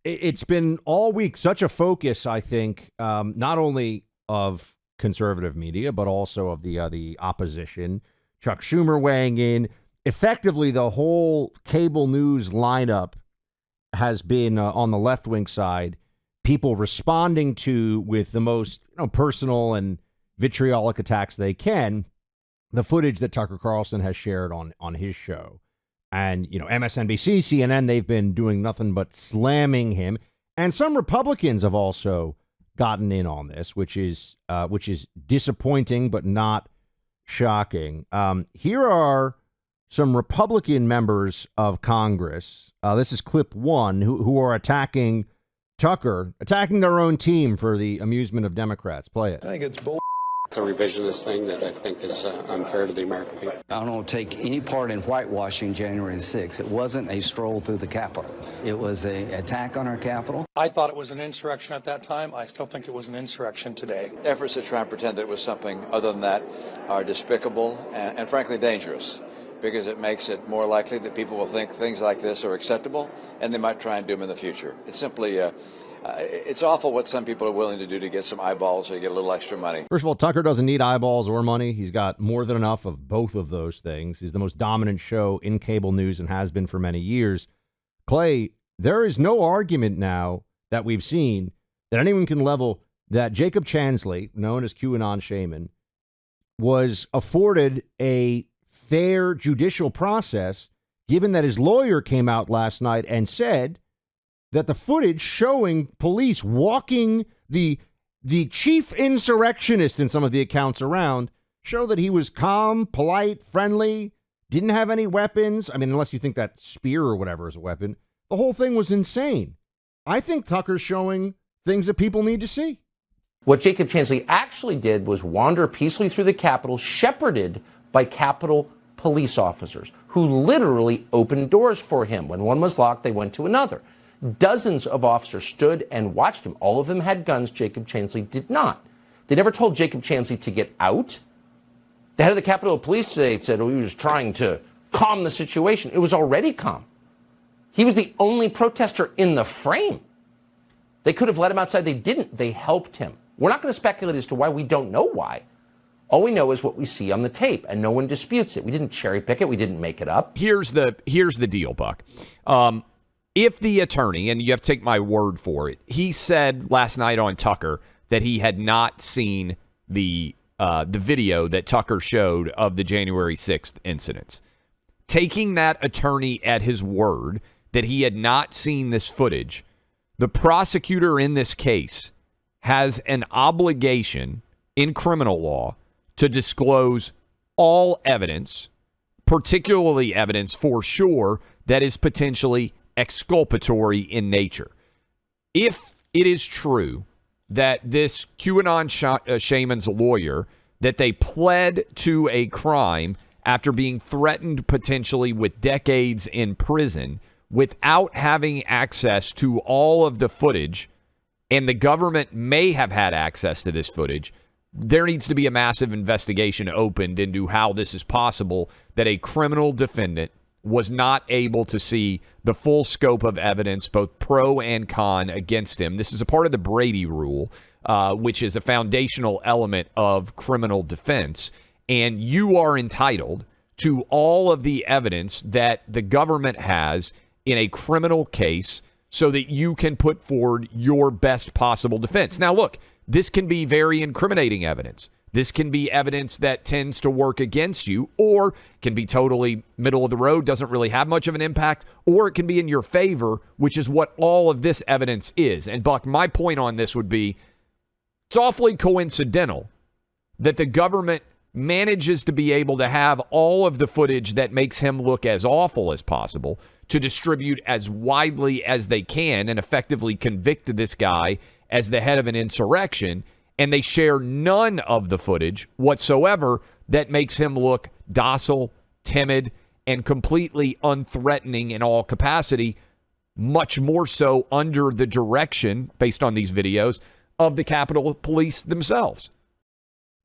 it's been all week such a focus, I think, not only of conservative media, but also of the opposition. Chuck Schumer weighing in. Effectively, the whole cable news lineup has been on the left-wing side, people responding to with the most personal and vitriolic attacks they can, the footage that Tucker Carlson has shared on his show. And, MSNBC, CNN, they've been doing nothing but slamming him. And some Republicans have also gotten in on this, which is disappointing, but not shocking. Here are some Republican members of Congress. This is clip one, who are attacking Tucker, attacking their own team for the amusement of Democrats. Play it. I think it's bull. It's a revisionist thing that I think is unfair to the American people. I don't take any part in whitewashing January 6th. It wasn't a stroll through the Capitol. It was an attack on our Capitol. I thought it was an insurrection at that time. I still think it was an insurrection today. Efforts to try and pretend that it was something other than that are despicable and frankly dangerous, because it makes it more likely that people will think things like this are acceptable and they might try and do them in the future. It's simply it's awful what some people are willing to do to get some eyeballs or get a little extra money. First of all, Tucker doesn't need eyeballs or money. He's got more than enough of both of those things. He's the most dominant show in cable news and has been for many years. Clay, there is no argument now that we've seen that anyone can level that Jacob Chansley, known as QAnon Shaman, was afforded a fair judicial process, given that his lawyer came out last night and said that the footage showing police walking the chief insurrectionist in some of the accounts around show that he was calm, polite, friendly, didn't have any weapons. I mean, unless you think that spear or whatever is a weapon. The whole thing was insane. I think Tucker's showing things that people need to see. What Jacob Chansley actually did was wander peacefully through the Capitol, shepherded by Capitol police officers who literally opened doors for him. When one was locked, they went to another. Dozens of officers stood and watched him. All of them had guns. Jacob Chansley did not. They never told Jacob Chansley to get out. The head of the Capitol Police today said he was trying to calm the situation. It was already calm. He was the only protester in the frame. They could have let him outside. They didn't. They helped him. We're not going to speculate as to why. We don't know why. All we know is what we see on the tape, and no one disputes it. We didn't cherry pick it. We didn't make it up. Here's the deal, Buck. If the attorney, and you have to take my word for it, he said last night on Tucker that he had not seen the video that Tucker showed of the January 6th incidents. Taking that attorney at his word that he had not seen this footage, the prosecutor in this case has an obligation in criminal law to disclose all evidence, particularly evidence for sure that is potentially exculpatory in nature. If it is true that this QAnon shaman's lawyer, that they pled to a crime after being threatened potentially with decades in prison without having access to all of the footage, and the government may have had access to this footage, there needs to be a massive investigation opened into how this is possible that a criminal defendant was not able to see the full scope of evidence, both pro and con, against him. This is a part of the Brady rule, which is a foundational element of criminal defense. And you are entitled to all of the evidence that the government has in a criminal case so that you can put forward your best possible defense. Now, look, this can be very incriminating evidence. This can be evidence that tends to work against you, or can be totally middle of the road, doesn't really have much of an impact, or it can be in your favor, which is what all of this evidence is. And Buck, my point on this would be, it's awfully coincidental that the government manages to be able to have all of the footage that makes him look as awful as possible to distribute as widely as they can and effectively convict this guy as the head of an insurrection, and they share none of the footage whatsoever that makes him look docile, timid, and completely unthreatening in all capacity, much more so under the direction, based on these videos, of the Capitol Police themselves.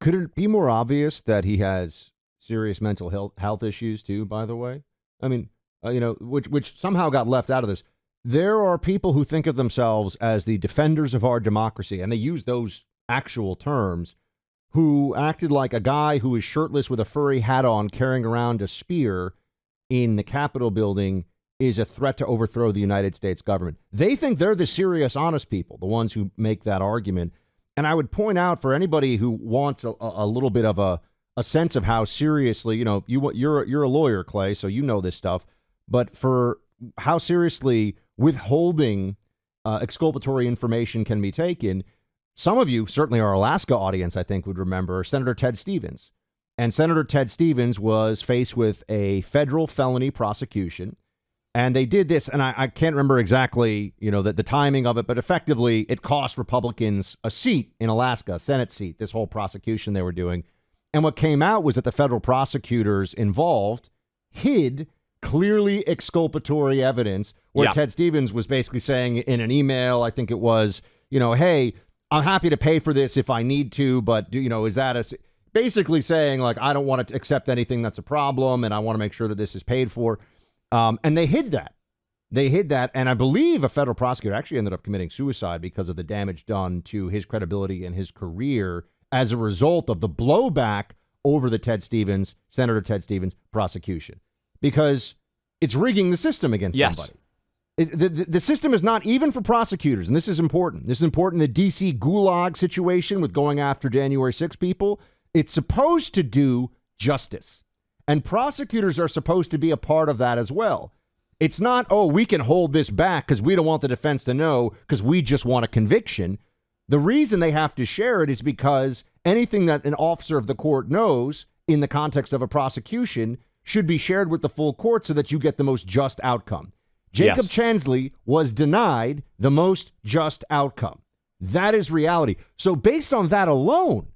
Could it be more obvious that he has serious mental health issues too, by the way? I mean, which somehow got left out of this. there are people who think of themselves as the defenders of our democracy, and they use those actual terms, who acted like a guy who was shirtless with a furry hat on carrying around a spear in the Capitol building is a threat to overthrow the United States government. They think they're the serious, honest people, the ones who make that argument. And I would point out for anybody who wants a little bit of a sense of how seriously, you're a lawyer, Clay, so you know this stuff, but for how seriously withholding exculpatory information can be taken, some of you, certainly our Alaska audience, I think, would remember Senator Ted Stevens. And Senator Ted Stevens was faced with a federal felony prosecution. And they did this, and I can't remember exactly, the timing of it, but effectively it cost Republicans a seat in Alaska, a Senate seat, this whole prosecution they were doing. And what came out was that the federal prosecutors involved hid clearly exculpatory evidence where Ted Stevens was basically saying in an email, I think it was, hey, I'm happy to pay for this if I need to, but, is that basically saying, like, I don't want to accept anything that's a problem, and I want to make sure that this is paid for. And they hid that. And I believe a federal prosecutor actually ended up committing suicide because of the damage done to his credibility and his career as a result of the blowback over the Senator Ted Stevens prosecution. Because it's rigging the system against somebody. The system is not even for prosecutors, and this is important. This is important in the D.C. gulag situation with going after January 6 people. It's supposed to do justice. And prosecutors are supposed to be a part of that as well. It's not, we can hold this back because we don't want the defense to know because we just want a conviction. The reason they have to share it is because anything that an officer of the court knows in the context of a prosecution should be shared with the full court so that you get the most just outcome. Jacob Chansley was denied the most just outcome. That is reality. So based on that alone,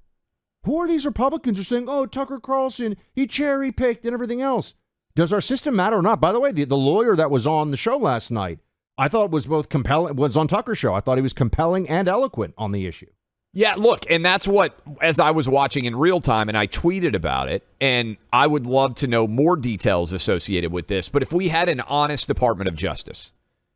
who are these Republicans who are saying, Tucker Carlson, he cherry-picked and everything else? Does our system matter or not? By the way, the lawyer that was on the show last night, I thought was both compelling, was on Tucker's show. I thought he was compelling and eloquent on the issue. Yeah, look, and that's what, as I was watching in real time, and I tweeted about it, and I would love to know more details associated with this, but if we had an honest Department of Justice,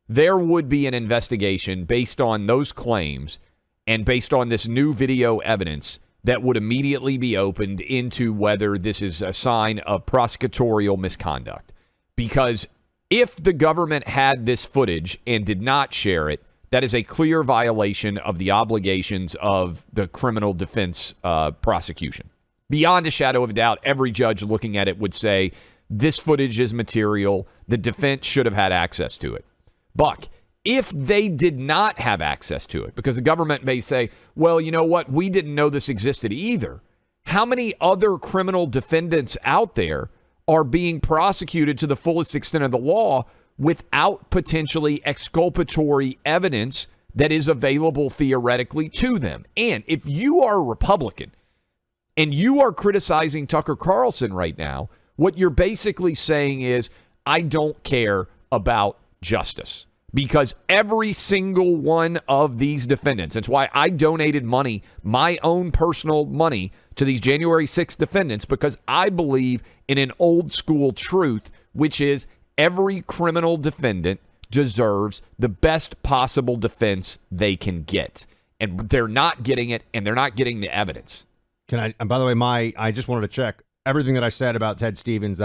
there would be an investigation based on those claims and based on this new video evidence that would immediately be opened into whether this is a sign of prosecutorial misconduct. Because if the government had this footage and did not share it, that is a clear violation of the obligations of the criminal defense prosecution. Beyond a shadow of a doubt, every judge looking at it would say, this footage is material, the defense should have had access to it. Buck, if they did not have access to it, because the government may say, well, you know what, we didn't know this existed either. How many other criminal defendants out there are being prosecuted to the fullest extent of the law without potentially exculpatory evidence that is available theoretically to them? And if you are a Republican and you are criticizing Tucker Carlson right now, what you're basically saying is, I don't care about justice. Because every single one of these defendants, that's why I donated money, my own personal money, to these January 6th defendants, because I believe in an old school truth, which is every criminal defendant deserves the best possible defense they can get. And they're not getting it, and they're not getting the evidence. And by the way, I just wanted to check everything that I said about Ted Stevens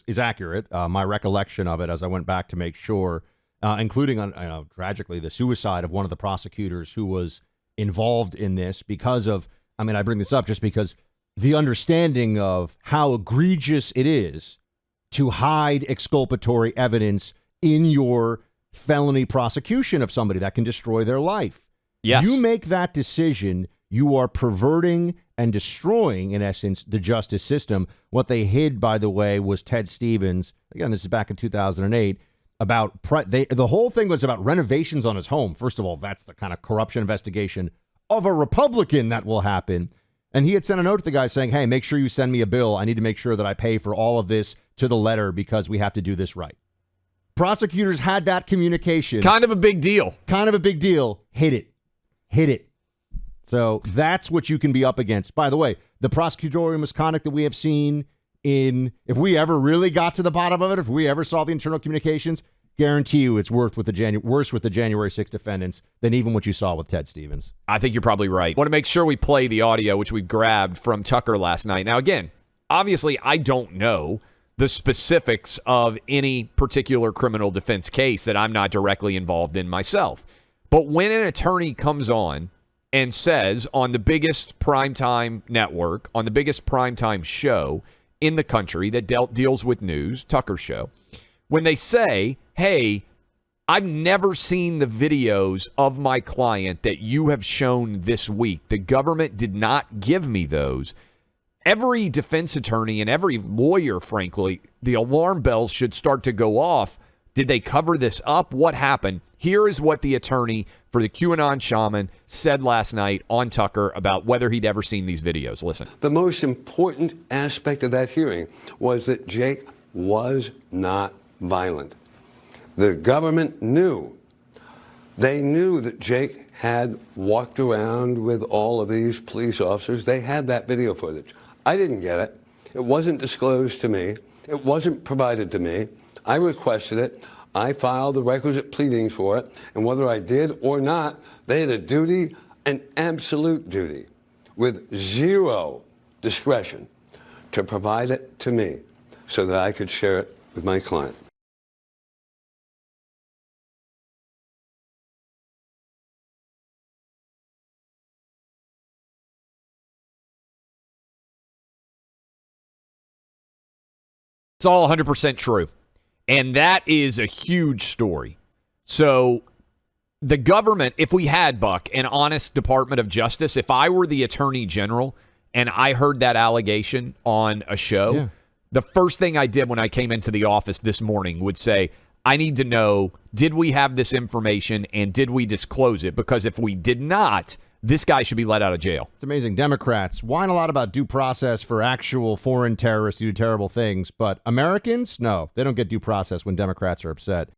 is accurate. My recollection of it as I went back to make sure. Including, tragically, the suicide of one of the prosecutors who was involved in this because of, I bring this up just because the understanding of how egregious it is to hide exculpatory evidence in your felony prosecution of somebody that can destroy their life. Yes. You make that decision, you are perverting and destroying, in essence, the justice system. What they hid, by the way, was Ted Stevens. Again, this is back in 2008. The whole thing was about renovations on his home. First of all, that's the kind of corruption investigation of a Republican that will happen. And he had sent a note to the guy saying, hey, make sure you send me a bill. I need to make sure that I pay for all of this to the letter because we have to do this right. Prosecutors had that communication. Kind of a big deal. Hit it. So that's what you can be up against. By the way, the prosecutorial misconduct that we have seen if we ever really got to the bottom of it, if we ever saw the internal communications, guarantee you it's worse with the January 6th defendants than even what you saw with Ted Stevens. I think you're probably right. Want to make sure we play the audio, which we grabbed from Tucker last night. Now, again, obviously, I don't know the specifics of any particular criminal defense case that I'm not directly involved in myself. But when an attorney comes on and says on the biggest primetime network, on the biggest primetime show in the country that deals with news, Tucker Show, when they say, hey, I've never seen the videos of my client that you have shown this week. The government did not give me those. Every defense attorney and every lawyer, frankly, the alarm bells should start to go off. Did they cover this up? What happened? Here is what the attorney for the QAnon Shaman said last night on Tucker about whether he'd ever seen these videos. Listen. The most important aspect of that hearing was that Jake was not violent. The government knew. They knew that Jake had walked around with all of these police officers. They had that video footage. I didn't get it. It wasn't disclosed to me. It wasn't provided to me. I requested it. I filed the requisite pleadings for it. And whether I did or not, they had a duty, an absolute duty, with zero discretion to provide it to me so that I could share it with my client. It's all 100% true. And that is a huge story. So the government, if we had, Buck, an honest Department of Justice, if I were the Attorney General and I heard that allegation on a show, the first thing I did when I came into the office this morning would say, I need to know, did we have this information and did we disclose it? Because if we did not, this guy should be let out of jail. It's amazing. Democrats whine a lot about due process for actual foreign terrorists who do terrible things, but Americans, no, they don't get due process when Democrats are upset.